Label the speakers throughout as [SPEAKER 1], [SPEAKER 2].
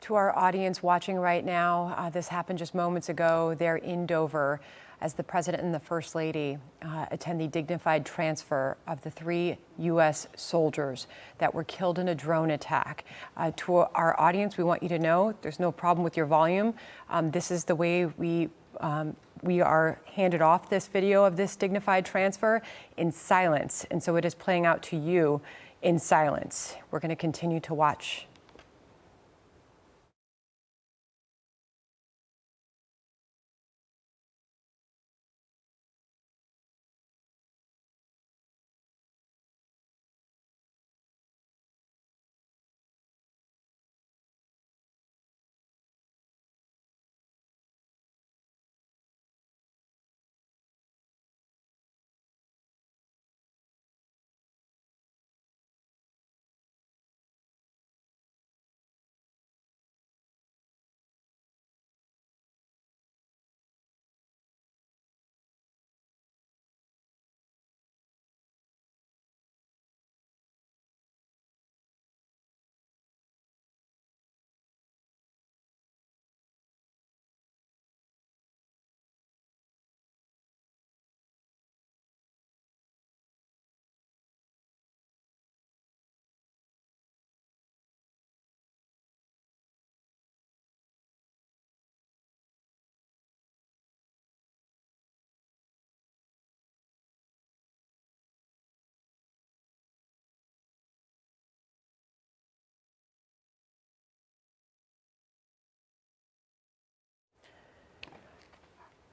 [SPEAKER 1] To our audience watching right now, this happened just moments ago. They're in Dover as the President and the First Lady attend the dignified transfer of the 3 U.S. soldiers that were killed in a drone attack. To our audience, we want you to know there's no problem with your volume. This is the way we are handed off this video of this dignified transfer in silence. And so it is playing out to you in silence. We're going to continue to watch.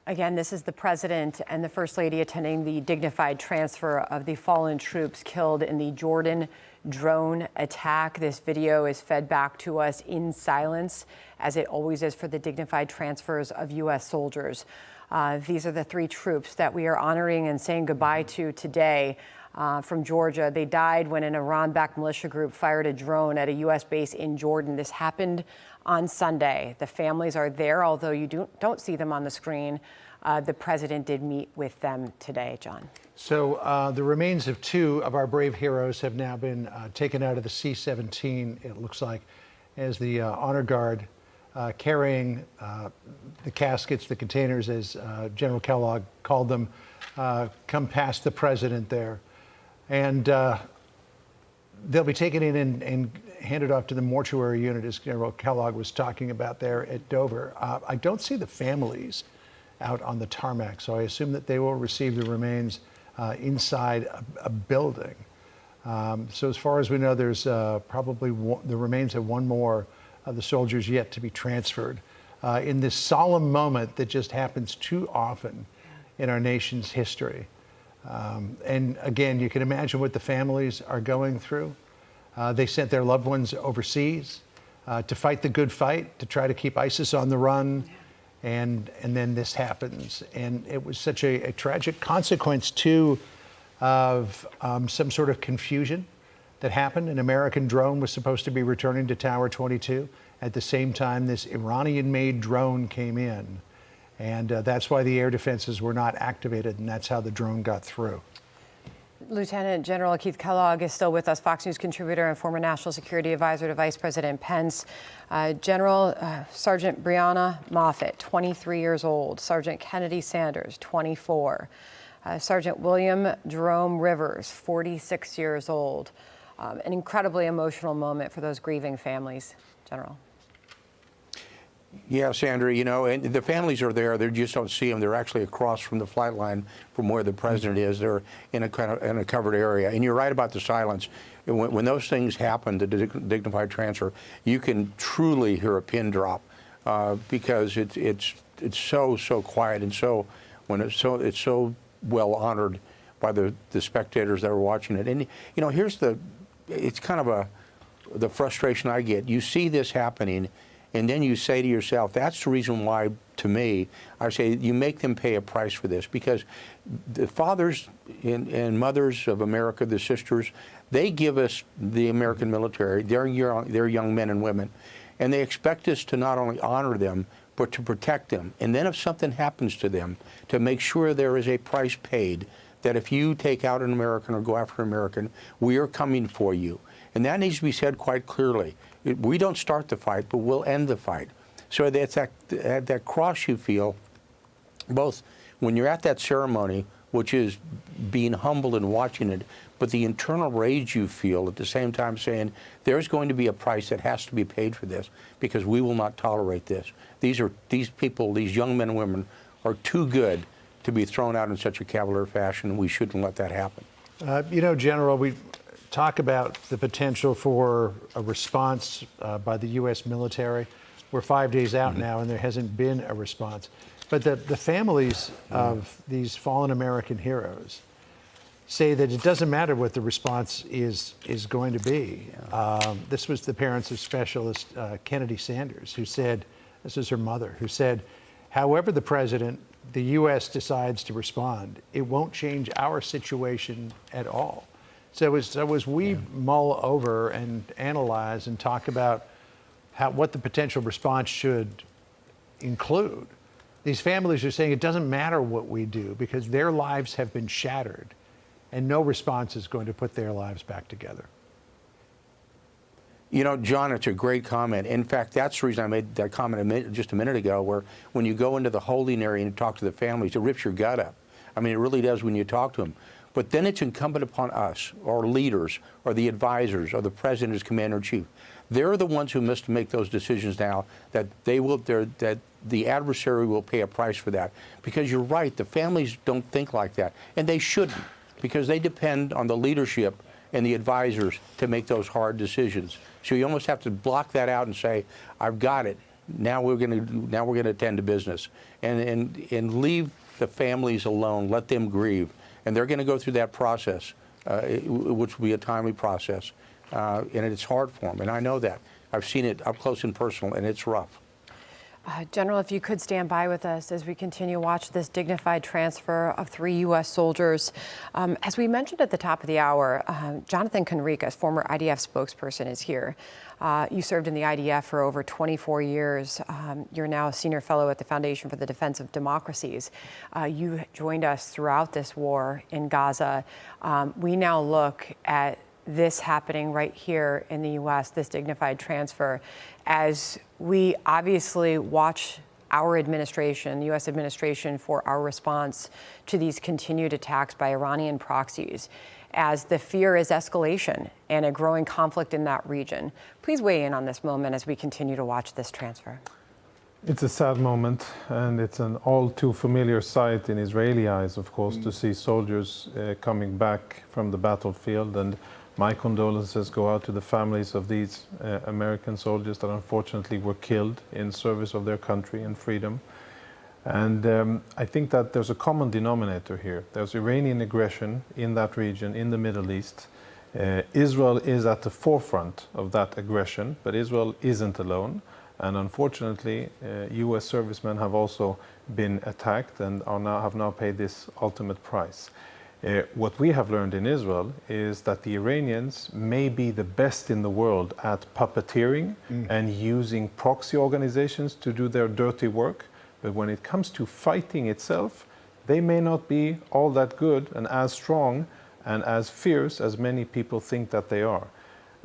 [SPEAKER 1] Again, this is the President and the First Lady attending the dignified transfer of the fallen troops killed in the Jordan drone attack. This video is fed back to us in silence, as it always is for the dignified transfers of U.S. soldiers. These are the 3 troops that we are honoring and saying goodbye to today from Georgia. They died when an Iran-backed militia group fired a drone at a U.S. base in Jordan. This happened on Sunday. The families are there, although you don't see them on the screen. The President did meet with them today, John.
[SPEAKER 2] So the remains of 2 of our brave heroes have now been taken out of the C-17, it looks like, as the honor guard carrying the caskets, the containers, as General Kellogg called them, come past the President there. And they'll be taken in and handed off to the mortuary unit, as General Kellogg was talking about there at Dover. I don't see the families out on the tarmac, so I assume that they will receive the remains inside a building. So as far as we know, there's probably the remains of 1 more of the soldiers yet to be transferred in this solemn moment that just happens too often in our nation's history. And again, you can imagine what the families are going through. They sent their loved ones overseas to fight the good fight, to try to keep ISIS on the run. And then this happens. And it was such a tragic consequence, too, of some sort of confusion that happened. An American drone was supposed to be returning to Tower 22. At the same time, this Iranian-made drone came in. And that's why the air defenses were not activated, and that's how the drone got through.
[SPEAKER 1] Lieutenant General Keith Kellogg is still with us, Fox News contributor and former National Security Advisor to Vice President Pence. General Sergeant Breonna Moffett, 23 years old. Sergeant Kennedy Sanders, 24. Sergeant William Jerome Rivers, 46 years old. An incredibly emotional moment for those grieving families, General.
[SPEAKER 3] Yeah, Sandra, you know, and the families are there. They just don't see them. They're actually across from the flight line from where the President is. They're in a covered area. And you're right about the silence. When those things happen, the dignified transfer, you can truly hear a pin drop because it's so quiet, and so when it's so well honored by the spectators that are watching it. And you know, it's kind of the frustration I get. You see this happening, and then you say to yourself, that's the reason why, to me, I say you make them pay a price for this, because the fathers and mothers of America, the sisters, they give us the American military. They're young men and women, and they expect us to not only honor them, but to protect them. And then if something happens to them, to make sure there is a price paid, that if you take out an American or go after an American, we are coming for you. And that needs to be said quite clearly. We don't start the fight, but we'll end the fight. So it's that cross you feel, both when you're at that ceremony, which is being humbled and watching it, but the internal rage you feel at the same time saying, there's going to be a price that has to be paid for this because we will not tolerate this. These people, these young men and women are too good to be thrown out in such a cavalier fashion, and we shouldn't let that happen.
[SPEAKER 2] You know, General, we talk about the potential for a response by the U.S. military. We're 5 days out now, and there hasn't been a response. But the families of these fallen American heroes say that it doesn't matter what the response is going to be. This was the parents of Specialist Kennedy Sanders, who said, this is her mother, who said, however the U.S. decides to respond, it won't change our situation at all. So as we mull over and analyze and talk about what the potential response should include, these families are saying it doesn't matter what we do because their lives have been shattered and no response is going to put their lives back together.
[SPEAKER 3] You know, John, it's a great comment. In fact, that's the reason I made that comment just a minute ago, where when you go into the holding area and talk to the families, it rips your gut up. I mean, it really does when you talk to them. But then it's incumbent upon us, or leaders, or the advisors, or the president as commander-in-chief. They're the ones who must make those decisions now, that that the adversary will pay a price for that. Because you're right, the families don't think like that, and they shouldn't, because they depend on the leadership and the advisors to make those hard decisions. So you almost have to block that out and say, "I've got it. Now we're going to attend to business," and leave the families alone. Let them grieve, and they're going to go through that process, which will be a timely process, and it's hard for them. And I know that. I've seen it up close and personal, and it's rough.
[SPEAKER 1] General, if you could stand by with us as we continue to watch this dignified transfer of 3 U.S. soldiers. As we mentioned at the top of the hour, Jonathan Conricus, former IDF spokesperson, is here. You served in the IDF for over 24 years. You're now a senior fellow at the Foundation for the Defense of Democracies. You joined us throughout this war in Gaza. We now look at this happening right here in the U.S., this dignified transfer, as we obviously watch our administration, the U.S. administration, for our response to these continued attacks by Iranian proxies, as the fear is escalation and a growing conflict in that region. Please weigh in on this moment as we continue to watch this transfer.
[SPEAKER 4] It's a sad moment, and it's an all too familiar sight in Israeli eyes, of course, to see soldiers coming back from the battlefield. And my condolences go out to the families of these American soldiers that unfortunately were killed in service of their country and freedom. And I think that there's a common denominator here. There's Iranian aggression in that region, in the Middle East. Israel is at the forefront of that aggression, but Israel isn't alone. And unfortunately, U.S. servicemen have also been attacked and have now paid this ultimate price. What we have learned in Israel is that the Iranians may be the best in the world at puppeteering and using proxy organizations to do their dirty work. But when it comes to fighting itself, they may not be all that good and as strong and as fierce as many people think that they are.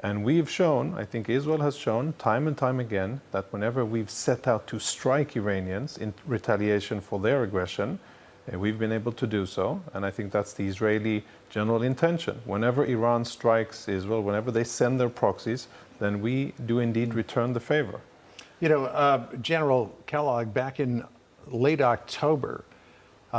[SPEAKER 4] And we've shown, I think Israel has shown time and time again, that whenever we've set out to strike Iranians in retaliation for their aggression, we've been able to do so. And I think that's the Israeli general intention. Whenever Iran strikes Israel, whenever they send their proxies, then we do indeed return the favor.
[SPEAKER 2] You know, General Kellogg, back in late October,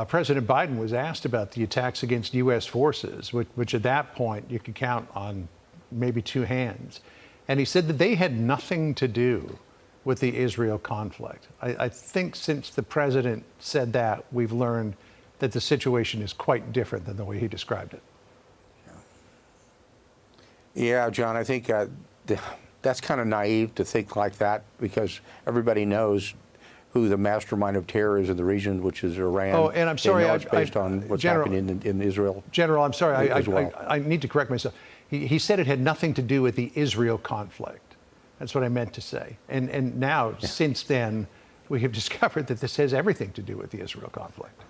[SPEAKER 2] President Biden was asked about the attacks against U.S. forces, which at that point you could count on maybe 2 hands. And he said that they had nothing to do with the Israel conflict. I think since the president said that, we've learned that the situation is quite different than the way he described it.
[SPEAKER 3] Yeah, John, I think that's kind of naive to think like that, because everybody knows who the mastermind of terror is in the region, which is Iran.
[SPEAKER 2] Oh, and I'm sorry,
[SPEAKER 3] it's based on what's happening in Israel.
[SPEAKER 2] General, I'm sorry,
[SPEAKER 3] well.
[SPEAKER 2] I need to correct myself. He said it had nothing to do with the Israel conflict. That's what I meant to say. And now, since then, we have discovered that this has everything to do with the Israel conflict.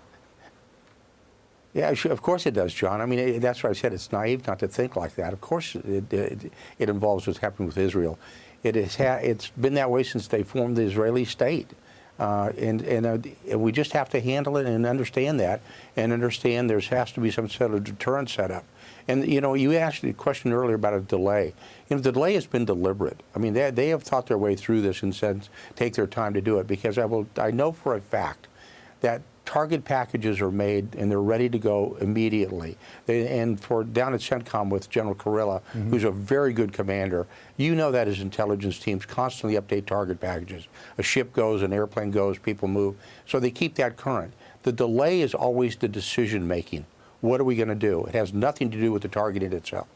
[SPEAKER 3] Yeah, of course it does, John. I mean, that's why I said it's naive not to think like that. Of course it involves what's happening with Israel. It's been that way since they formed the Israeli state. And we just have to handle it and understand that, and understand there has to be some sort of deterrent set up. And, you know, you asked a question earlier about a delay. You know, the delay has been deliberate. I mean, they have thought their way through this and said, take their time to do it, because I know for a fact that target packages are made and they're ready to go immediately. And for down at CENTCOM with General Kurilla, who's a very good commander, you know that his intelligence teams constantly update target packages. A ship goes, an airplane goes, people move. So they keep that current. The delay is always the decision making. What are we going to do? It has nothing to do with the target in itself.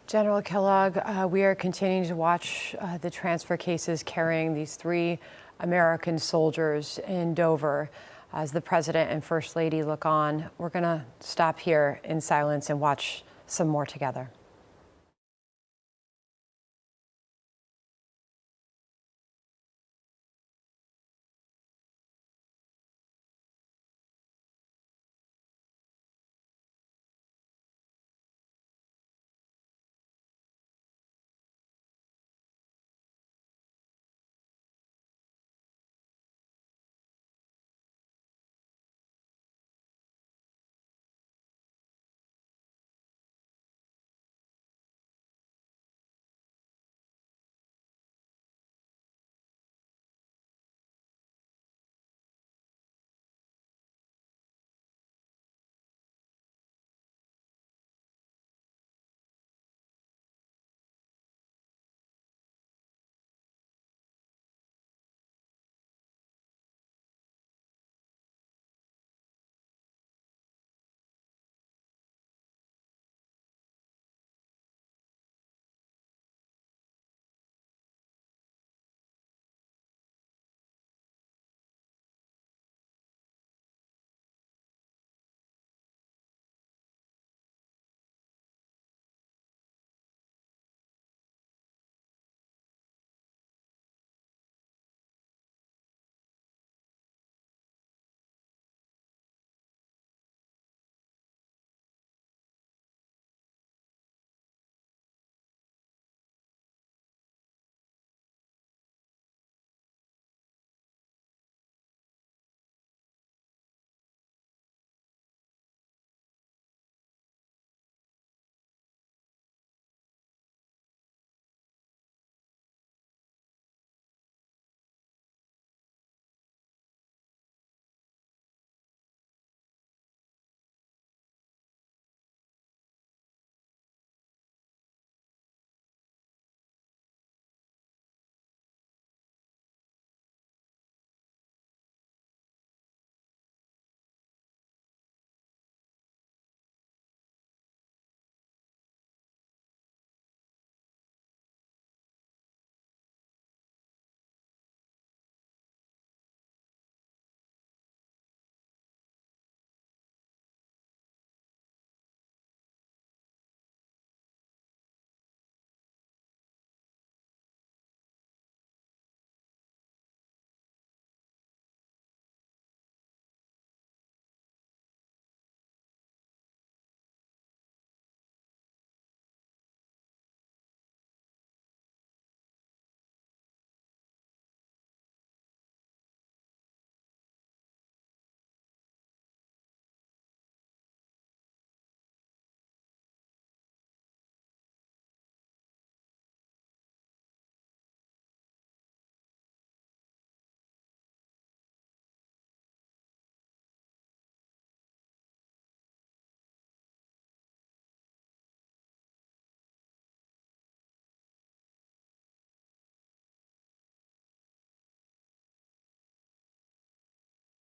[SPEAKER 1] General Kellogg, we are continuing to watch the transfer cases carrying these 3 American soldiers in Dover. As the President and First Lady look on, we're going to stop here in silence and watch some more together.